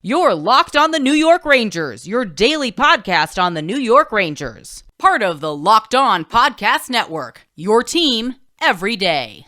You're Locked on the New York Rangers, your daily podcast on the New York Rangers. Part of the Locked On Podcast Network, your team every day.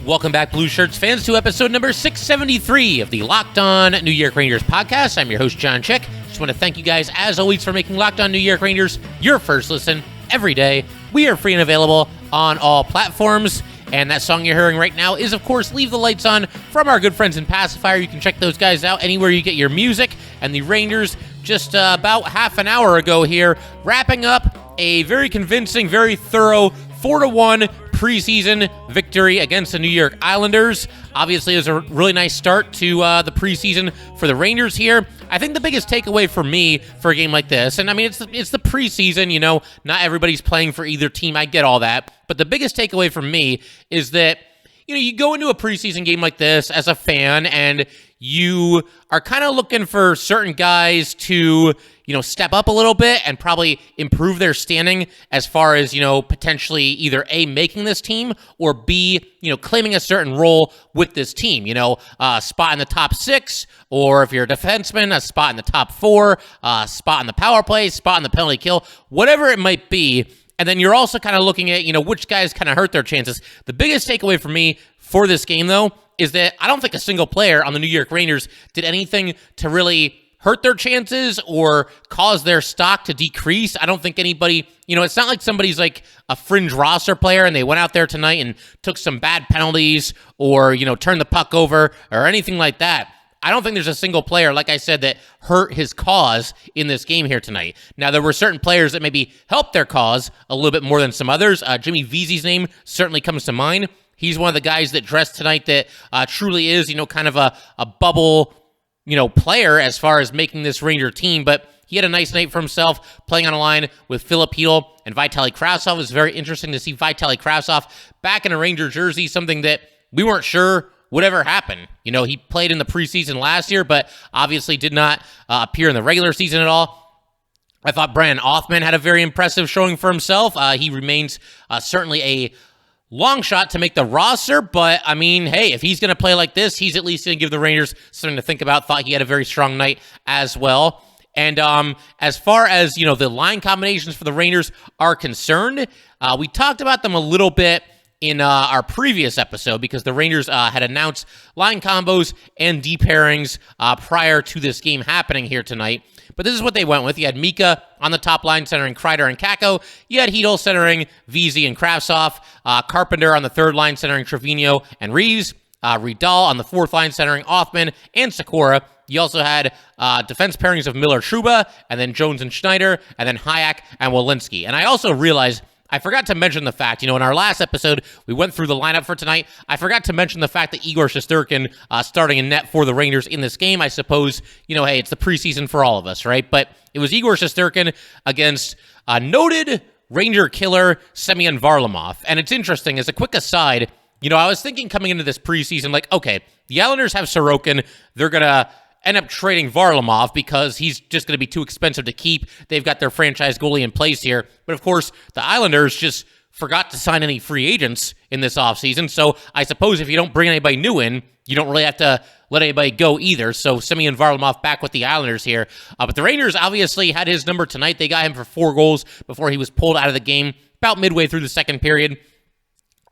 Welcome back, Blue Shirts fans, to episode number 673 of the Locked On New York Rangers podcast. I'm your host, John Chick. Just want to thank you guys, as always, for making Locked On New York Rangers your first listen every day. We are free and available on all platforms. And that song you're hearing right now is, of course, Leave the Lights On from our good friends in Passafire. You can check those guys out anywhere you get your music. And the Rangers, just about half an hour ago here, wrapping up a very convincing, very thorough 4-1 preseason victory against the New York Islanders. Obviously, it was a really nice start to the preseason for the Rangers here. I think the biggest takeaway for me for a game like this, and I mean, it's the preseason, you know, not everybody's playing for either team. I get all that. But the biggest takeaway for me is that, you know, you go into a preseason game like this as a fan and you are kind of looking for certain guys to, you know, step up a little bit and probably improve their standing as far as, you know, potentially either A, making this team, or B, you know, claiming a certain role with this team. You know, a spot in the top 6, or if you're a defenseman, a spot in the top 4, a spot in the power play, spot in the penalty kill, whatever it might be. And then you're also kind of looking at, you know, which guys kind of hurt their chances. The biggest takeaway for me for this game, though, is that I don't think a single player on the New York Rangers did anything to really hurt their chances or cause their stock to decrease. I don't think anybody, you know, it's not like somebody's like a fringe roster player and they went out there tonight and took some bad penalties or, you know, turned the puck over or anything like that. I don't think there's a single player, like I said, that hurt his cause in this game here tonight. Now, there were certain players that maybe helped their cause a little bit more than some others. Jimmy Vesey's name certainly comes to mind. He's one of the guys that dressed tonight that truly is, you know, kind of a bubble, you know, player as far as making this Ranger team. But he had a nice night for himself, playing on a line with Filip Chytil and Vitaly Kravtsov. It was very interesting to see Vitaly Kravtsov back in a Ranger jersey, something that we weren't sure would ever happen. You know, he played in the preseason last year, but obviously did not appear in the regular season at all. I thought Brennan Othmann had a very impressive showing for himself. He remains certainly a long shot to make the roster, but I mean, hey, if he's going to play like this, he's at least going to give the Rangers something to think about. Thought he had a very strong night as well. And as far as, you know, the line combinations for the Rangers are concerned, we talked about them a little bit in our previous episode because the Rangers had announced line combos and D pairings prior to this game happening here tonight. But this is what they went with. You had Mika on the top line centering Kreider and Kakko. You had Chytil centering Vesey and Kravtsov. Carpenter on the third line centering Trivigno and Reeves. Riedel on the fourth line centering Othmann and Sikora. You also had defense pairings of Miller-Trouba, and then Jones and Schneider, and then Hayek and Welinski. And I also realized I forgot to mention the fact, you know, in our last episode, we went through the lineup for tonight. I forgot to mention the fact that Igor Shesterkin starting in net for the Rangers in this game. I suppose, you know, hey, it's the preseason for all of us, right? But it was Igor Shesterkin against noted Ranger killer Semyon Varlamov. And it's interesting, as a quick aside, you know, I was thinking coming into this preseason, like, okay, the Islanders have Sorokin. They're going to end up trading Varlamov because he's just going to be too expensive to keep. They've got their franchise goalie in place here. But of course, the Islanders just forgot to sign any free agents in this offseason. So I suppose if you don't bring anybody new in, you don't really have to let anybody go either. So Semyon Varlamov back with the Islanders here. But the Rangers obviously had his number tonight. They got him for 4 goals before he was pulled out of the game about midway through the second period.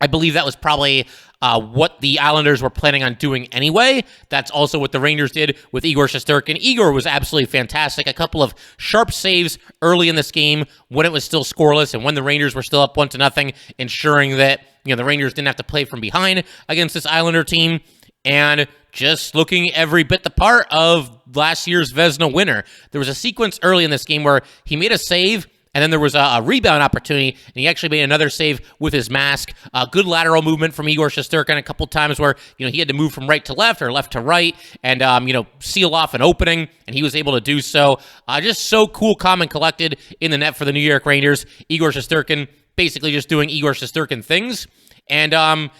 I believe that was probably what the Islanders were planning on doing anyway. That's also what the Rangers did with Igor Shesterkin. Igor was absolutely fantastic. A couple of sharp saves early in this game when it was still scoreless and when the Rangers were still up 1-0, ensuring that, you know, the Rangers didn't have to play from behind against this Islander team. And just looking every bit the part of last year's Vezina winner. There was a sequence early in this game where he made a save, and then there was a rebound opportunity, and he actually made another save with his mask. Good lateral movement from Igor Shesterkin a couple times where, you know, he had to move from right to left or left to right and, you know, seal off an opening, and he was able to do so. Just so cool, calm, and collected in the net for the New York Rangers. Igor Shesterkin basically just doing Igor Shesterkin things. And,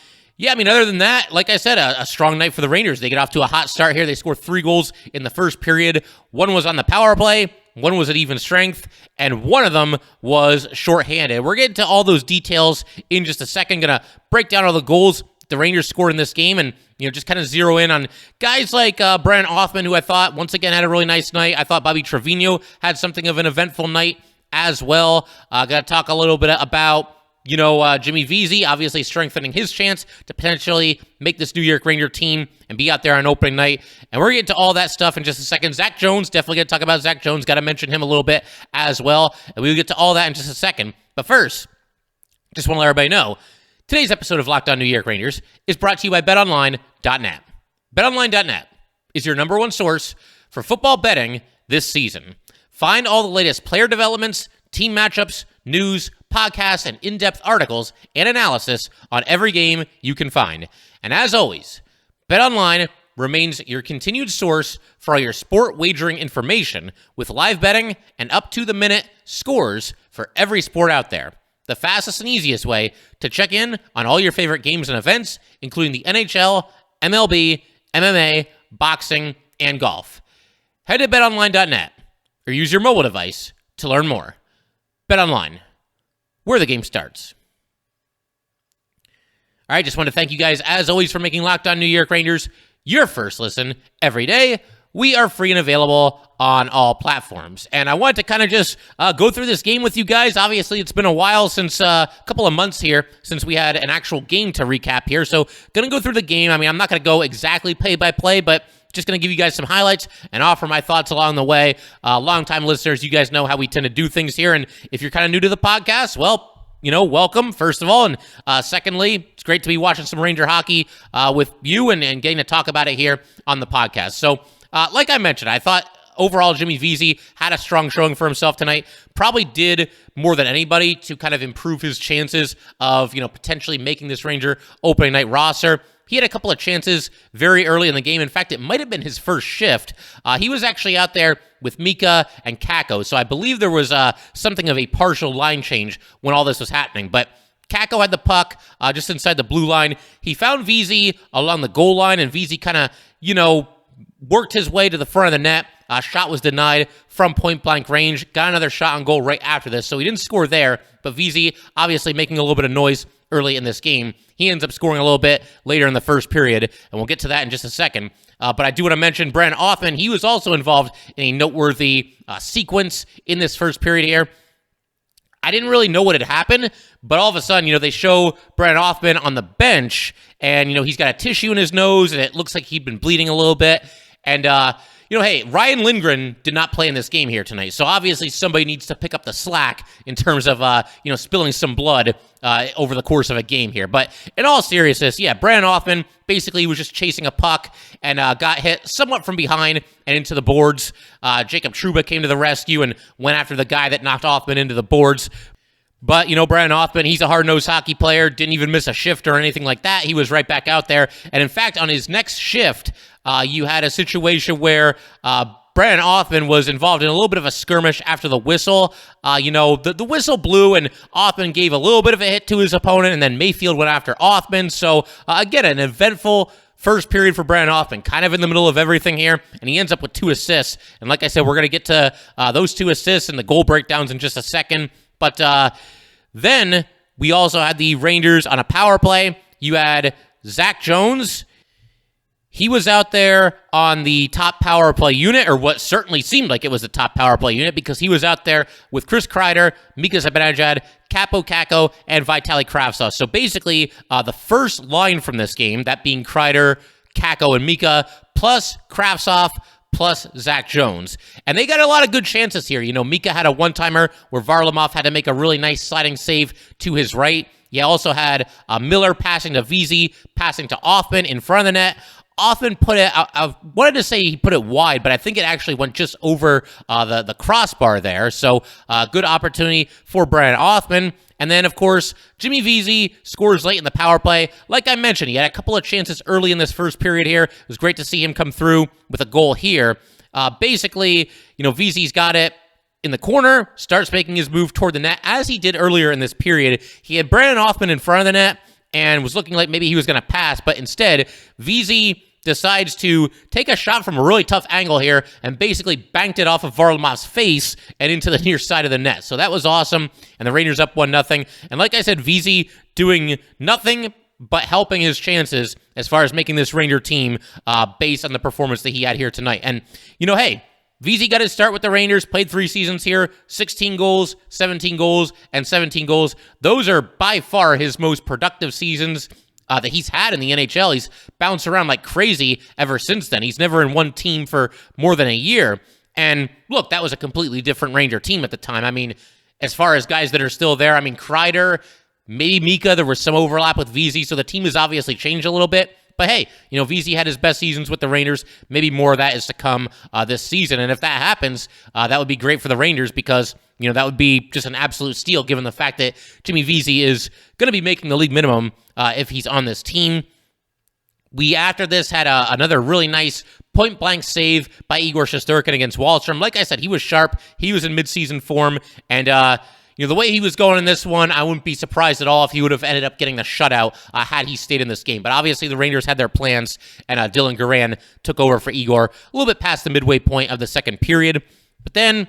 Yeah, I mean, other than that, like I said, a strong night for the Rangers. They get off to a hot start here. They score 3 goals in the first period. One was on the power play, one was at even strength, and one of them was shorthanded. We're getting to all those details in just a second. Going to break down all the goals the Rangers scored in this game and, just kind of zero in on guys like Brennan Othmann, who I thought, once again, had a really nice night. I thought Bobby Trivigno had something of an eventful night as well. Got to talk a little bit about Jimmy Vesey, obviously strengthening his chance to potentially make this New York Ranger team and be out there on opening night. And we're getting to all that stuff in just a second. Zac Jones, definitely going to talk about Zac Jones. Got to mention him a little bit as well. And we'll get to all that in just a second. But first, just want to let everybody know, today's episode of Locked On New York Rangers is brought to you by BetOnline.net. BetOnline.net is your number one source for football betting this season. Find all the latest player developments, team matchups, news, podcasts, and in-depth articles and analysis on every game you can find. And as always, BetOnline remains your continued source for all your sport wagering information with live betting and up-to-the-minute scores for every sport out there. The fastest and easiest way to check in on all your favorite games and events, including the NHL, MLB, MMA, boxing, and golf. Head to BetOnline.net or use your mobile device to learn more. BetOnline, where the game starts. All right, just want to thank you guys, as always, for making Locked On New York Rangers your first listen every day. We are free and available on all platforms. And I wanted to kind of just go through this game with you guys. Obviously, it's been a while since a couple of months here since we had an actual game to recap here. So going to go through the game. I mean, I'm not going to go exactly play by play, but just going to give you guys some highlights and offer my thoughts along the way. Longtime listeners, you guys know how we tend to do things here. And if you're kind of new to the podcast, well, welcome, first of all. And secondly, it's great to be watching some Ranger hockey with you and getting to talk about it here on the podcast. So, like I mentioned, I thought overall Jimmy Vesey had a strong showing for himself tonight. Probably did more than anybody to kind of improve his chances of, potentially making this Ranger opening night roster. He had a couple of chances very early in the game. In fact, it might have been his first shift. He was actually out there with Mika and Kakko, so I believe there was something of a partial line change when all this was happening. But Kakko had the puck just inside the blue line. He found Vesey along the goal line, and Vesey kind of, worked his way to the front of the net. Shot was denied from point-blank range. Got another shot on goal right after this, so he didn't score there. But Vesey obviously making a little bit of noise early in this game. He ends up scoring a little bit later in the first period, and we'll get to that in just a second. But I do want to mention Brennan Othmann. He was also involved in a noteworthy sequence in this first period here. I didn't really know what had happened, but all of a sudden, they show Brennan Othmann on the bench, and, he's got a tissue in his nose, and it looks like he'd been bleeding a little bit. And, hey, Ryan Lindgren did not play in this game here tonight, so obviously somebody needs to pick up the slack in terms of, spilling some blood over the course of a game here. But in all seriousness, yeah, Brennan Othmann basically was just chasing a puck and got hit somewhat from behind and into the boards. Jacob Trouba came to the rescue and went after the guy that knocked Othmann into the boards. But, Brennan Othmann, he's a hard-nosed hockey player, didn't even miss a shift or anything like that. He was right back out there. And, in fact, on his next shift, you had a situation where Brennan Othmann was involved in a little bit of a skirmish after the whistle. The whistle blew, and Othmann gave a little bit of a hit to his opponent, and then Mayfield went after Othmann. So, again, an eventful first period for Brennan Othmann, kind of in the middle of everything here, and he ends up with 2 assists. And like I said, we're going to get to those 2 assists and the goal breakdowns in just a second. But then we also had the Rangers on a power play. You had Zac Jones. He was out there on the top power play unit, or what certainly seemed like it was the top power play unit, because he was out there with Chris Kreider, Mika Zibanejad, Kaapo Kakko, and Vitaly Kravtsov. So basically, the first line from this game, that being Kreider, Kakko, and Mika, plus Kravtsov, plus Zac Jones. And they got a lot of good chances here. Mika had a one-timer where Varlamov had to make a really nice sliding save to his right. You also had Miller passing to Vesey, passing to Othmann in front of the net. Othmann put it, I wanted to say he put it wide, but I think it actually went just over the crossbar there. So good opportunity for Brennan Othmann. And then, of course, Jimmy Vesey scores late in the power play. Like I mentioned, he had a couple of chances early in this first period here. It was great to see him come through with a goal here. Basically, Vesey's got it in the corner, starts making his move toward the net, as he did earlier in this period. He had Brennan Othmann in front of the net, and was looking like maybe he was going to pass, but instead, Vesey decides to take a shot from a really tough angle here and basically banked it off of Varlamov's face and into the near side of the net. So that was awesome, and the Rangers up 1-0. And like I said, Vesey doing nothing but helping his chances as far as making this Ranger team based on the performance that he had here tonight. And, hey, Vesey got his start with the Rangers, played 3 seasons here, 16 goals, 17 goals, and 17 goals. Those are by far his most productive seasons that he's had in the NHL. He's bounced around like crazy ever since then. He's never in one team for more than a year. And look, that was a completely different Ranger team at the time. I mean, as far as guys that are still there, I mean, Kreider, maybe Mika, there was some overlap with Vesey, so the team has obviously changed a little bit. But hey, Vesey had his best seasons with the Rangers. Maybe more of that is to come this season. And if that happens, that would be great for the Rangers because, that would be just an absolute steal given the fact that Jimmy Vesey is going to be making the league minimum if he's on this team. We, after this, had another really nice point-blank save by Igor Shesterkin against Wahlstrom. Like I said, he was sharp. He was in midseason form. And, the way he was going in this one, I wouldn't be surprised at all if he would have ended up getting the shutout had he stayed in this game. But obviously, the Rangers had their plans, and Dylan Garand took over for Igor a little bit past the midway point of the second period. But then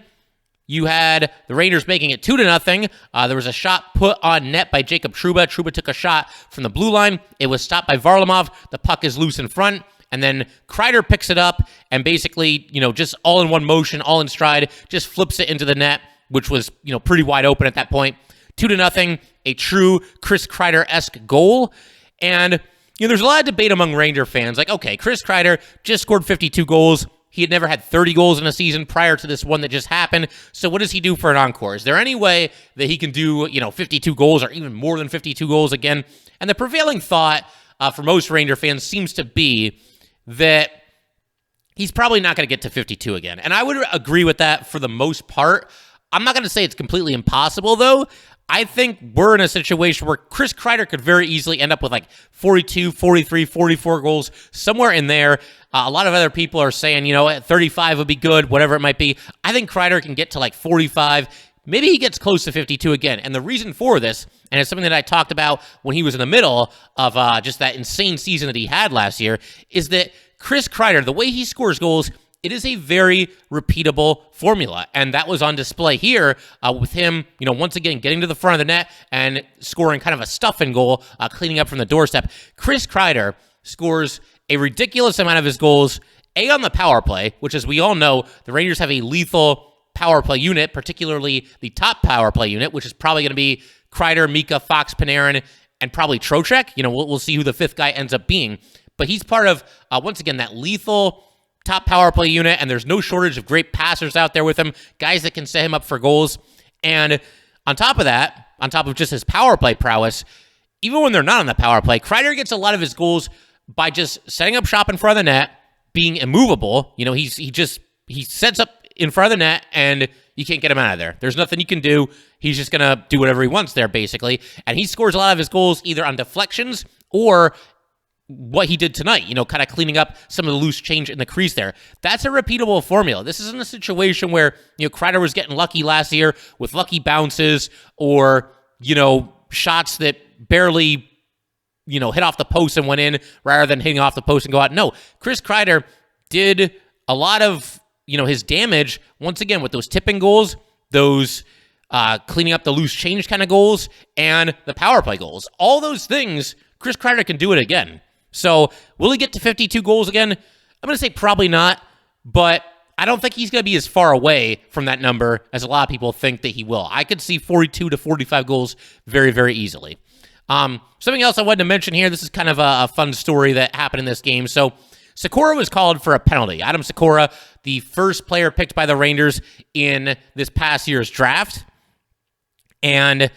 you had the Rangers making it 2-0. There was a shot put on net by Jacob Trouba. Trouba took a shot from the blue line. It was stopped by Varlamov. The puck is loose in front. And then Kreider picks it up and basically, just all in one motion, all in stride, just flips it into the net, which was, pretty wide open at that point. 2-0, a true Chris Kreider-esque goal. And, there's a lot of debate among Ranger fans. Like, okay, Chris Kreider just scored 52 goals. He had never had 30 goals in a season prior to this one that just happened. So what does he do for an encore? Is there any way that he can do, 52 goals or even more than 52 goals again? And the prevailing thought for most Ranger fans seems to be that he's probably not going to get to 52 again. And I would agree with that for the most part. I'm not going to say it's completely impossible, though. I think we're in a situation where Chris Kreider could very easily end up with like 42, 43, 44 goals, somewhere in there. A lot of other people are saying, 35 would be good, whatever it might be. I think Kreider can get to like 45. Maybe he gets close to 52 again. And the reason for this, and it's something that I talked about when he was in the middle of just that insane season that he had last year, is that Chris Kreider, the way he scores goals, it is a very repeatable formula, and that was on display here with him, once again, getting to the front of the net and scoring kind of a stuffing goal, cleaning up from the doorstep. Chris Kreider scores a ridiculous amount of his goals, on the power play, which, as we all know, the Rangers have a lethal power play unit, particularly the top power play unit, which is probably going to be Kreider, Mika, Fox, Panarin, and probably Trocheck. We'll see who the fifth guy ends up being. But he's part of, once again, that lethal top power play unit, and there's no shortage of great passers out there with him, guys that can set him up for goals. And on top of that, on top of just his power play prowess, even when they're not on the power play, Kreider gets a lot of his goals by just setting up shop in front of the net, being immovable. He sets up in front of the net, and you can't get him out of there. There's nothing you can do. He's just going to do whatever he wants there, basically. And he scores a lot of his goals either on deflections or what he did tonight, kind of cleaning up some of the loose change in the crease there. That's a repeatable formula. This isn't a situation where, Kreider was getting lucky last year with lucky bounces or, shots that barely, hit off the post and went in rather than hitting off the post and go out. No, Chris Kreider did a lot of, his damage, once again, with those tipping goals, those cleaning up the loose change kind of goals, and the power play goals. All those things, Chris Kreider can do it again. So, will he get to 52 goals again? I'm going to say probably not, but I don't think he's going to be as far away from that number as a lot of people think that he will. I could see 42 to 45 goals very, very easily. Something else I wanted to mention here, this is kind of a fun story that happened in this game. So, Sikora was called for a penalty. Adam Sikora, the first player picked by the Rangers in this past year's draft. And,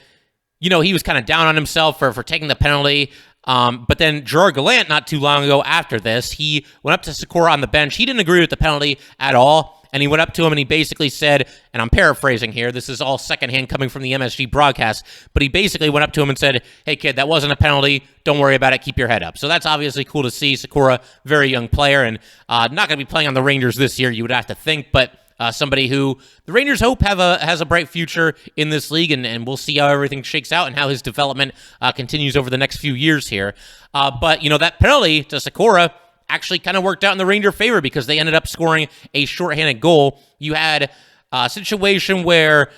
he was kind of down on himself for taking the penalty. But then Gerard Gallant, not too long ago after this, he went up to Sikora on the bench. He didn't agree with the penalty at all. And he went up to him and he basically said, and I'm paraphrasing here, this is all secondhand coming from the MSG broadcast, but he basically went up to him and said, hey kid, that wasn't a penalty. Don't worry about it. Keep your head up. So that's obviously cool to see. Sikora, very young player, and not going to be playing on the Rangers this year, you would have to think, but somebody who the Rangers hope has a bright future in this league, and we'll see how everything shakes out and how his development continues over the next few years here. But, that penalty to Sikora actually kind of worked out in the Ranger favor because they ended up scoring a shorthanded goal. You had a situation where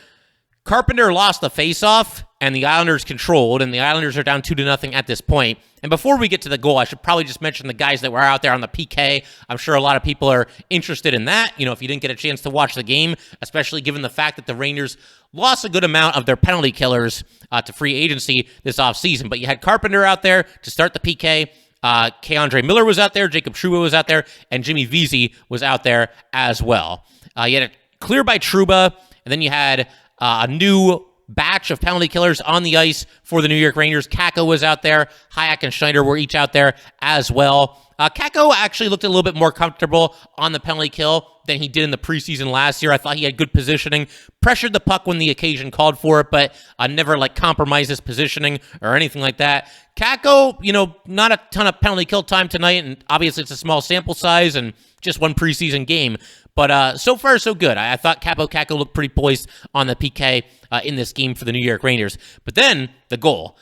Carpenter lost the faceoff and the Islanders controlled, and the Islanders are down 2-0 at this point. And before we get to the goal, I should probably just mention the guys that were out there on the PK. I'm sure a lot of people are interested in that, if you didn't get a chance to watch the game, especially given the fact that the Rangers lost a good amount of their penalty killers to free agency this offseason. But you had Carpenter out there to start the PK. K'Andre Miller was out there, Jacob Trouba was out there, and Jimmy Vesey was out there as well. You had a clear by Trouba, and then you had a new batch of penalty killers on the ice for the New York Rangers. Kakko was out there. Hayek and Schneider were each out there as well. Kakko actually looked a little bit more comfortable on the penalty kill than he did in the preseason last year. I thought he had good positioning, pressured the puck when the occasion called for it, but never compromised his positioning or anything like that. Kakko, not a ton of penalty kill time tonight, and obviously it's a small sample size and just one preseason game. But so far, so good. I thought Kakko looked pretty poised on the PK in this game for the New York Rangers. But then the goal.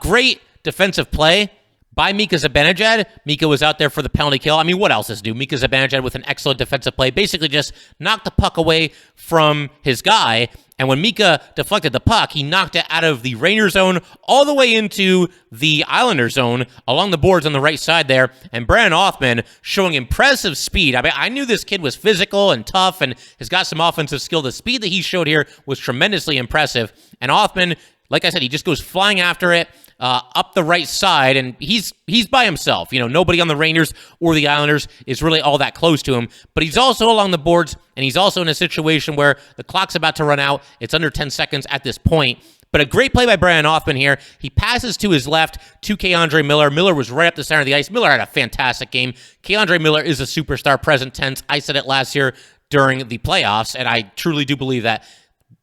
Great defensive play by Mika Zibanejad. Mika was out there for the penalty kill. I mean, what else is new? Mika Zibanejad with an excellent defensive play. Basically just knocked the puck away from his guy. And when Mika deflected the puck, he knocked it out of the Ranger zone all the way into the Islander zone along the boards on the right side there. And Brennan Othmann showing impressive speed. I mean, I knew this kid was physical and tough and has got some offensive skill. The speed that he showed here was tremendously impressive. And Othmann, like I said, he just goes flying after it up the right side, and he's by himself. Nobody on the Rangers or the Islanders is really all that close to him, but he's also along the boards, and he's also in a situation where the clock's about to run out. It's under 10 seconds at this point, but a great play by Brennan Othmann here. He passes to his left to K'Andre Miller. Miller was right up the center of the ice. Miller had a fantastic game. K'Andre Miller is a superstar, present tense. I said it last year during the playoffs, and I truly do believe that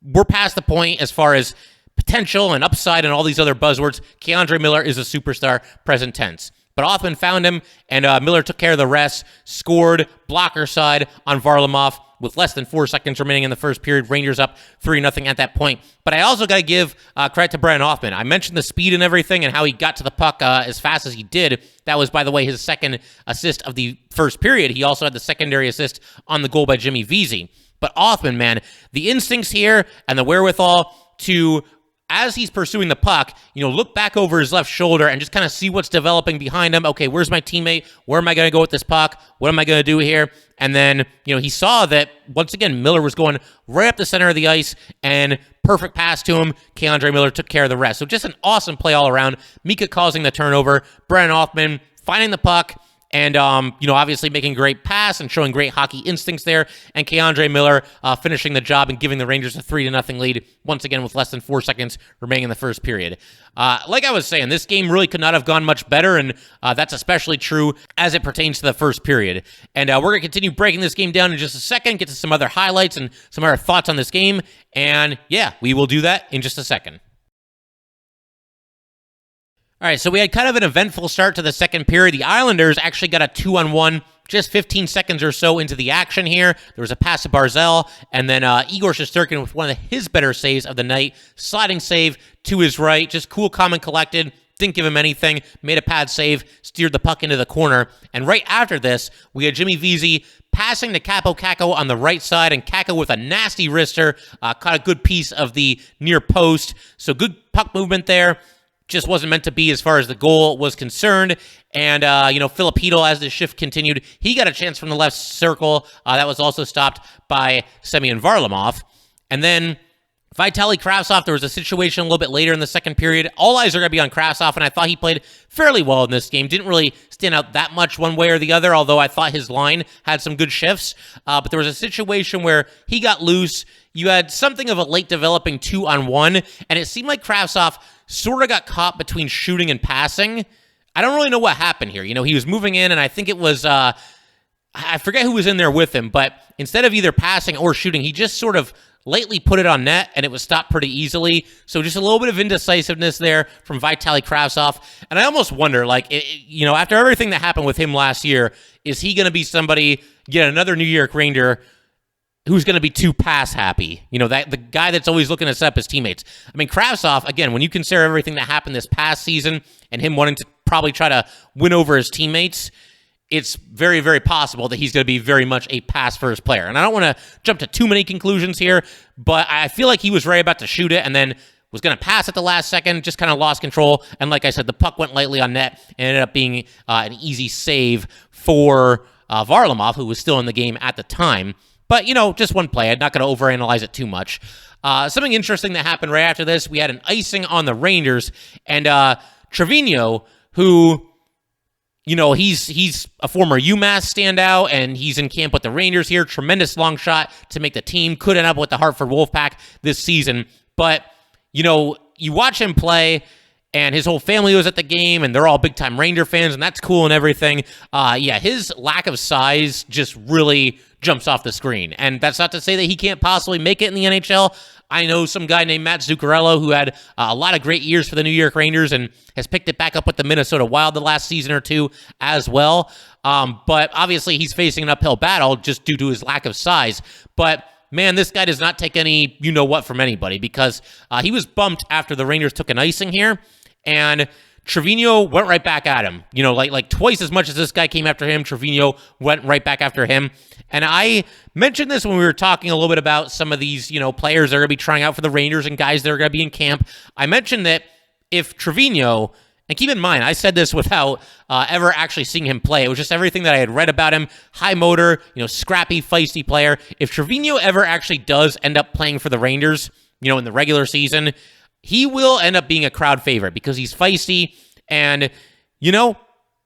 we're past the point as far as potential and upside and all these other buzzwords. K'Andre Miller is a superstar, present tense. But Othmann found him, and Miller took care of the rest, scored blocker side on Varlamov with less than 4 seconds remaining in the first period. Rangers up 3-0 at that point. But I also got to give credit to Brennan Othmann. I mentioned the speed and everything and how he got to the puck as fast as he did. That was, by the way, his second assist of the first period. He also had the secondary assist on the goal by Jimmy Vesey. But Othmann, man, the instincts here and the wherewithal to, as he's pursuing the puck, look back over his left shoulder and just kind of see what's developing behind him. Okay, where's my teammate? Where am I going to go with this puck? What am I going to do here? And then, he saw that, once again, Miller was going right up the center of the ice, and perfect pass to him. K'Andre Miller took care of the rest. So just an awesome play all around. Mika causing the turnover. Brennan Othmann finding the puck, and, obviously making great pass and showing great hockey instincts there. And K'Andre Miller finishing the job and giving the Rangers a 3-0 lead, once again with less than 4 seconds remaining in the first period. Like I was saying, this game really could not have gone much better, and that's especially true as it pertains to the first period. And we're going to continue breaking this game down in just a second, get to some other highlights and some other thoughts on this game. And, yeah, we will do that in just a second. All right, so we had kind of an eventful start to the second period. The Islanders actually got a 2-on-1 just 15 seconds or so into the action here. There was a pass to Barzal, and then Igor Shesterkin with one of his better saves of the night. Sliding save to his right, just cool, calm, and collected. Didn't give him anything, made a pad save, steered the puck into the corner. And right after this, we had Jimmy Vesey passing to Kakko on the right side, and Kakko with a nasty wrister, caught a good piece of the near post. So good puck movement there. Just wasn't meant to be as far as the goal was concerned. And, Philip Hedl, as the shift continued, he got a chance from the left circle. That was also stopped by Semyon Varlamov. And then Vitaly Kravtsov, there was a situation a little bit later in the second period. All eyes are going to be on Kravtsov, and I thought he played fairly well in this game. Didn't really stand out that much one way or the other, although I thought his line had some good shifts. But there was a situation where he got loose. You had something of a late developing 2-on-1, and it seemed like Kravtsov sort of got caught between shooting and passing. I don't really know what happened here. He was moving in, and I think it was, I forget who was in there with him, but instead of either passing or shooting, he just sort of lately put it on net, and it was stopped pretty easily. So just a little bit of indecisiveness there from Vitaly Kravtsov. And I almost wonder, after everything that happened with him last year, is he going to be somebody, yet another New York Ranger, who's going to be too pass happy. That the guy that's always looking to set up his teammates. I mean, Kravtsov, again, when you consider everything that happened this past season and him wanting to probably try to win over his teammates, it's very, very possible that he's going to be very much a pass-first player. And I don't want to jump to too many conclusions here, but I feel like he was right about to shoot it and then was going to pass at the last second, just kind of lost control. And like I said, the puck went lightly on net and ended up being an easy save for Varlamov, who was still in the game at the time. But, just one play. I'm not going to overanalyze it too much. Something interesting that happened right after this, we had an icing on the Rangers, and Trivigno, who, he's a former UMass standout, and he's in camp with the Rangers here. Tremendous long shot to make the team. Could end up with the Hartford Wolfpack this season. But, you watch him play, and his whole family was at the game, and they're all big-time Ranger fans, and that's cool and everything. His lack of size just really jumps off the screen. And that's not to say that he can't possibly make it in the NHL. I know some guy named Matt Zuccarello who had a lot of great years for the New York Rangers and has picked it back up with the Minnesota Wild the last season or two as well. But obviously he's facing an uphill battle just due to his lack of size. But man, this guy does not take any you-know-what from anybody, because he was bumped after the Rangers took an icing here, and Trivigno went right back at him. Like twice as much as this guy came after him, Trivigno went right back after him. And I mentioned this when we were talking a little bit about some of these, players that are going to be trying out for the Rangers and guys that are going to be in camp. I mentioned that if Trivigno, and keep in mind, I said this without ever actually seeing him play. It was just everything that I had read about him. High motor, scrappy, feisty player. If Trivigno ever actually does end up playing for the Rangers, in the regular season, he will end up being a crowd favorite because he's feisty and,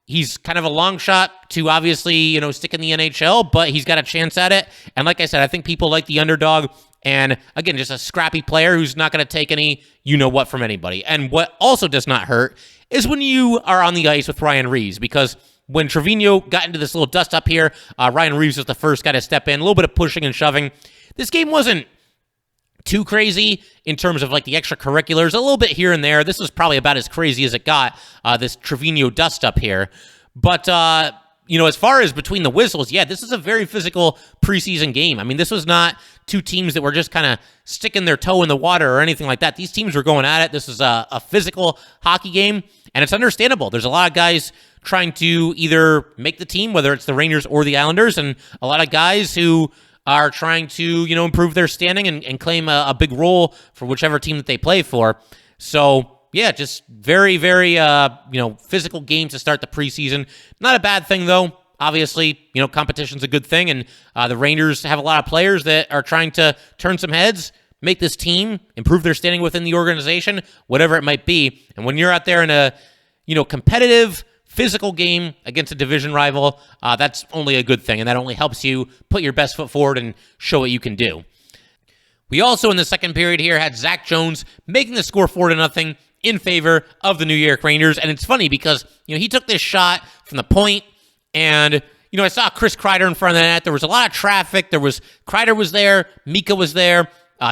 he's kind of a long shot to obviously, stick in the NHL, but he's got a chance at it. And like I said, I think people like the underdog. And again, just a scrappy player who's not going to take any you-know-what from anybody. And what also does not hurt is when you are on the ice with Ryan Reeves, because when Trivigno got into this little dust-up here, Ryan Reeves was the first guy to step in, a little bit of pushing and shoving. This game wasn't too crazy in terms of like the extracurriculars, a little bit here and there. This was probably about as crazy as it got, this Trivigno dust-up here. But, as far as between the whistles, this is a very physical preseason game. I mean, this was not two teams that were just kind of sticking their toe in the water or anything like that. These teams were going at it. This is a physical hockey game, and it's understandable. There's a lot of guys trying to either make the team, whether it's the Rangers or the Islanders, and a lot of guys who are trying to, improve their standing and claim a big role for whichever team that they play for. So, just very, very, physical game to start the preseason. Not a bad thing, though. Obviously, competition's a good thing, and the Rangers have a lot of players that are trying to turn some heads, make this team, improve their standing within the organization, whatever it might be. And when you're out there in a, competitive, physical game against a division rival, that's only a good thing, and that only helps you put your best foot forward and show what you can do. We also, in the second period here, had Zac Jones making the score 4-0 in favor of the New York Rangers. And it's funny because, he took this shot from the point, and, I saw Chris Kreider in front of the net. There was a lot of traffic. Kreider was there. Mika was there.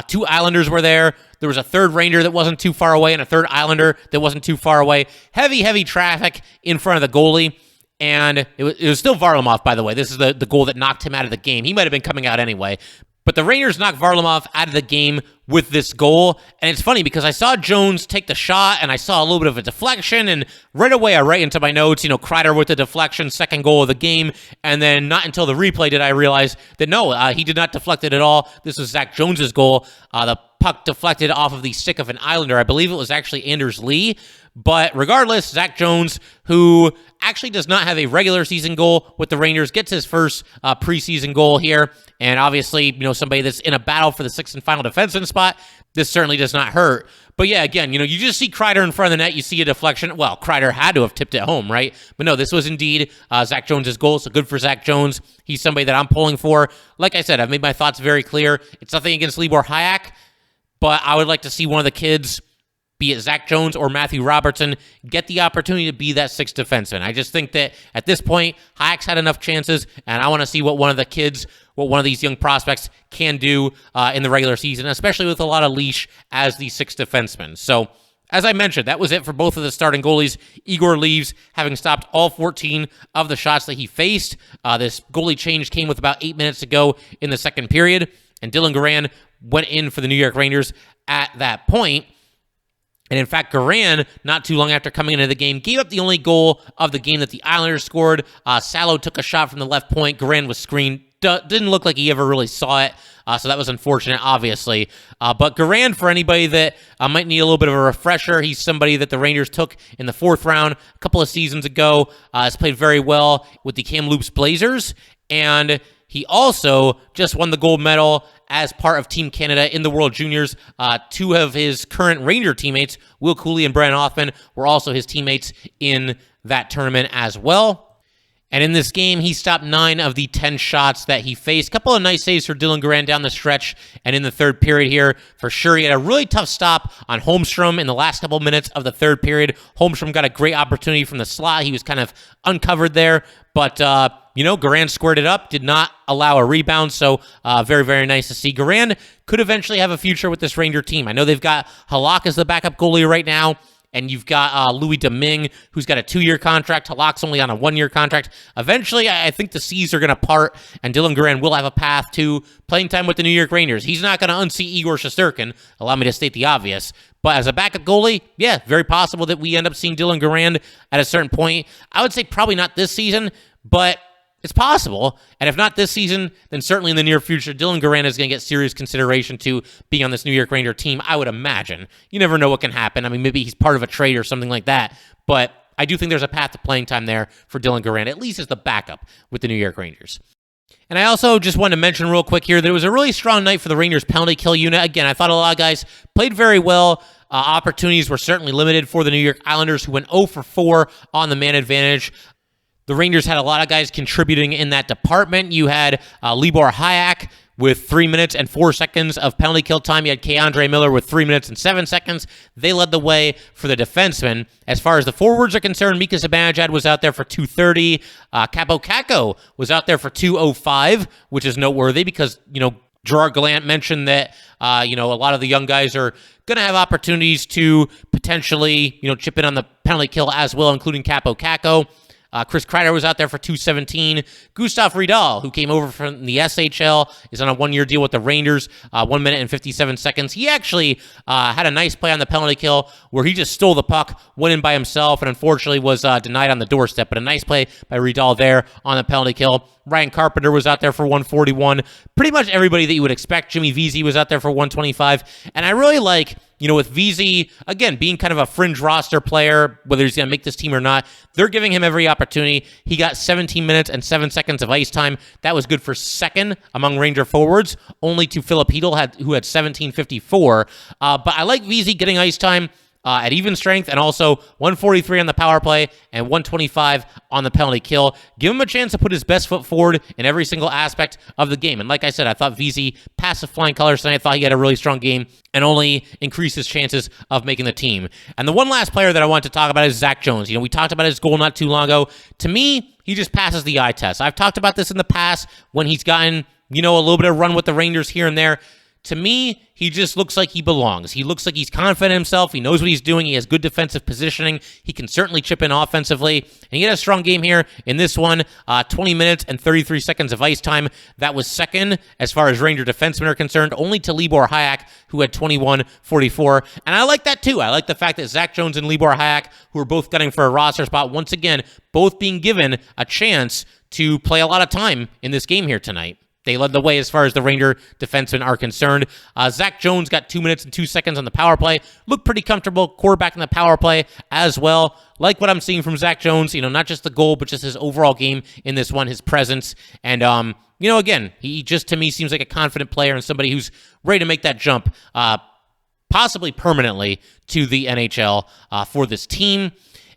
Two Islanders were there. There was a third Ranger that wasn't too far away and a third Islander that wasn't too far away. Heavy traffic in front of the goalie. And it was still Varlamov, by the way. This is the goal that knocked him out of the game. He might have been coming out anyway. But the Rangers knocked Varlamov out of the game with this goal. And it's funny because I saw Jones take the shot and I saw a little bit of a deflection. And right away I write into my notes, Kreider with the deflection, second goal of the game. And then not until the replay did I realize that no, he did not deflect it at all. This was Zac Jones' goal. The puck deflected off of the stick of an Islander. I believe it was actually Anders Lee. But regardless, Zac Jones, who actually does not have a regular season goal with the Rangers, gets his first preseason goal here. And obviously, somebody that's in a battle for the sixth and final defenseman spot, this certainly does not hurt. But yeah, again, you just see Kreider in front of the net, you see a deflection. Well, Kreider had to have tipped it home, right? But no, this was indeed Zac Jones' goal, so good for Zac Jones. He's somebody that I'm pulling for. Like I said, I've made my thoughts very clear. It's nothing against Libor Hayek, but I would like to see one of the kids, be it Zac Jones or Matthew Robertson, get the opportunity to be that sixth defenseman. I just think that at this point, Hayek's had enough chances, and I want to see what one of the kids, what one of these young prospects can do in the regular season, especially with a lot of leash as the sixth defenseman. So as I mentioned, that was it for both of the starting goalies. Igor leaves, having stopped all 14 of the shots that he faced. This goalie change came with about 8 minutes to go in the second period, and Dylan Garand went in for the New York Rangers at that point. And in fact, Garand, not too long after coming into the game, gave up the only goal of the game that the Islanders scored. Salo took a shot from the left point. Garand was screened. Didn't look like he ever really saw it, so that was unfortunate, obviously. But Garand, for anybody that might need a little bit of a refresher, he's somebody that the Rangers took in the 4th round a couple of seasons ago. Has played very well with the Kamloops Blazers, and he also just won the gold medal as part of Team Canada in the World Juniors. 2 of his current Ranger teammates, Will Cooley and Brennan Othmann, were also his teammates in that tournament as well. And in this game, he stopped 9 of the 10 shots that he faced. A couple of nice saves for Dylan Garand down the stretch. And in the third period here, for sure, he had a really tough stop on Holmstrom in the last couple of minutes of the third period. Holmstrom got a great opportunity from the slot. He was kind of uncovered there. But, Garand squared it up, did not allow a rebound. So very, very nice to see. Garand could eventually have a future with this Ranger team. I know they've got Halak as the backup goalie right now. And you've got Louis Domingue, who's got a 2-year contract. Halak's only on a 1-year contract. Eventually, I think the seas are going to part, and Dylan Garand will have a path to playing time with the New York Rangers. He's not going to unseat Igor Shesterkin, allow me to state the obvious. But as a backup goalie, yeah, very possible that we end up seeing Dylan Garand at a certain point. I would say probably not this season, but it's possible. And if not this season, then certainly in the near future, Dylan Garand is going to get serious consideration to being on this New York Ranger team, I would imagine. You never know what can happen. I mean, maybe he's part of a trade or something like that. But I do think there's a path to playing time there for Dylan Garand, at least as the backup with the New York Rangers. And I also just wanted to mention real quick here that it was a really strong night for the Rangers penalty kill unit. Again, I thought a lot of guys played very well. Opportunities were certainly limited for the New York Islanders, who went 0 for 4 on the man advantage. The Rangers had a lot of guys contributing in that department. You had Libor Hajek with 3 minutes and 4 seconds of penalty kill time. You had K'Andre Miller with 3 minutes and 7 seconds. They led the way for the defensemen. As far as the forwards are concerned, Mika Zibanejad was out there for 2:30. Capo Caco was out there for 2:05, which is noteworthy because, Gerard Gallant mentioned that, a lot of the young guys are going to have opportunities to potentially, chip in on the penalty kill as well, including Capo Caco. Chris Kreider was out there for 2:17. Gustav Riedel, who came over from the SHL, is on a 1-year deal with the Rangers, 1 minute and 57 seconds. He actually had a nice play on the penalty kill where he just stole the puck, went in by himself, and unfortunately was denied on the doorstep. But a nice play by Riedel there on the penalty kill. Ryan Carpenter was out there for 141. Pretty much everybody that you would expect. Jimmy Vesey was out there for 125. And I really like, with Vesey, again, being kind of a fringe roster player, whether he's going to make this team or not, they're giving him every opportunity. He got 17 minutes and 7 seconds of ice time. That was good for second among Ranger forwards, only to Philip Hedl, who had 17:54. But I like Vesey getting ice time at even strength, and also 143 on the power play and 125 on the penalty kill. Give him a chance to put his best foot forward in every single aspect of the game. And like I said, I thought Vesey passed with flying colors tonight. I thought he had a really strong game and only increased his chances of making the team. And the one last player that I want to talk about is Zac Jones. We talked about his goal not too long ago. To me, he just passes the eye test. I've talked about this in the past when he's gotten, a little bit of run with the Rangers here and there. To me, he just looks like he belongs. He looks like he's confident in himself. He knows what he's doing. He has good defensive positioning. He can certainly chip in offensively. And he had a strong game here in this one. 20 minutes and 33 seconds of ice time. That was second as far as Ranger defensemen are concerned, only to Libor Hajek, who had 21:44. And I like that too. I like the fact that Zac Jones and Libor Hajek, who are both gunning for a roster spot, once again, both being given a chance to play a lot of time in this game here tonight. They led the way as far as the Ranger defensemen are concerned. Zac Jones got 2 minutes and 2 seconds on the power play. Looked pretty comfortable, quarterback in the power play as well. Like what I'm seeing from Zac Jones, not just the goal, but just his overall game in this one, his presence. And, again, he just, to me, seems like a confident player and somebody who's ready to make that jump, possibly permanently, to the NHL for this team.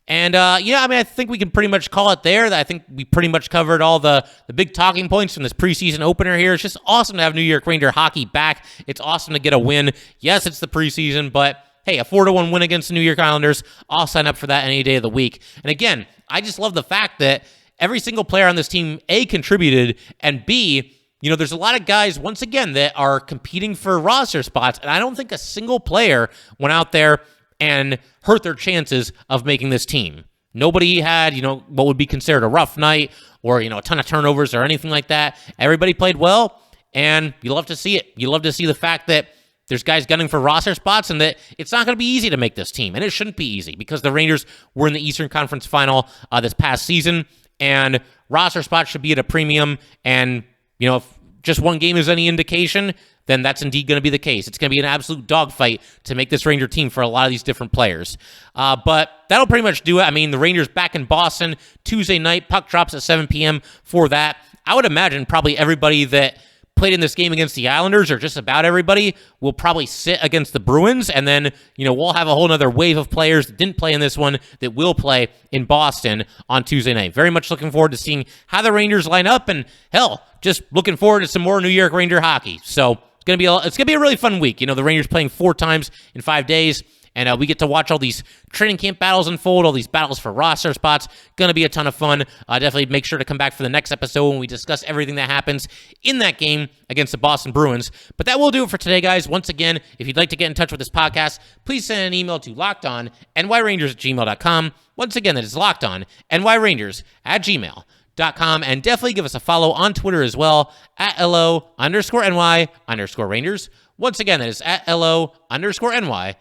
And, I think we can pretty much call it there. I think we pretty much covered all the big talking points from this preseason opener here. It's just awesome to have New York Ranger hockey back. It's awesome to get a win. Yes, it's the preseason, but hey, a 4-1 win against the New York Islanders, I'll sign up for that any day of the week. And again, I just love the fact that every single player on this team, A, contributed, and B, there's a lot of guys, once again, that are competing for roster spots, and I don't think a single player went out there and hurt their chances of making this team. Nobody had, what would be considered a rough night or, a ton of turnovers or anything like that. Everybody played well, and you love to see it. You love to see the fact that there's guys gunning for roster spots and that it's not going to be easy to make this team. And it shouldn't be easy because the Rangers were in the Eastern Conference Final this past season, and roster spots should be at a premium. And, if just one game is any indication, then that's indeed going to be the case. It's going to be an absolute dogfight to make this Ranger team for a lot of these different players. But that'll pretty much do it. I mean, the Rangers back in Boston Tuesday night. Puck drops at 7 p.m. for that. I would imagine probably everybody that played in this game against the Islanders, or just about everybody, will probably sit against the Bruins, and then, we'll have a whole other wave of players that didn't play in this one that will play in Boston on Tuesday night. Very much looking forward to seeing how the Rangers line up, and hell, just looking forward to some more New York Ranger hockey. So it's gonna be a really fun week. The Rangers playing 4 times in 5 days. And we get to watch all these training camp battles unfold, all these battles for roster spots. Going to be a ton of fun. Definitely make sure to come back for the next episode when we discuss everything that happens in that game against the Boston Bruins. But that will do it for today, guys. Once again, if you'd like to get in touch with this podcast, please send an email to lockedonnyrangers@gmail.com. Once again, that is lockedonnyrangers@gmail.com. And definitely give us a follow on Twitter as well, @LO_NY_Rangers. Once again, that is @LO_NY_Rangers.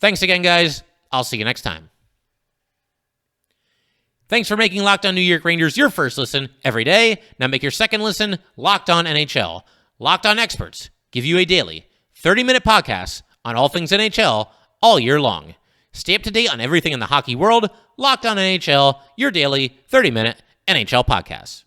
Thanks again, guys. I'll see you next time. Thanks for making Locked On New York Rangers your first listen every day. Now make your second listen Locked On NHL. Locked On experts give you a daily 30-minute podcast on all things NHL all year long. Stay up to date on everything in the hockey world. Locked On NHL, your daily 30-minute NHL podcast.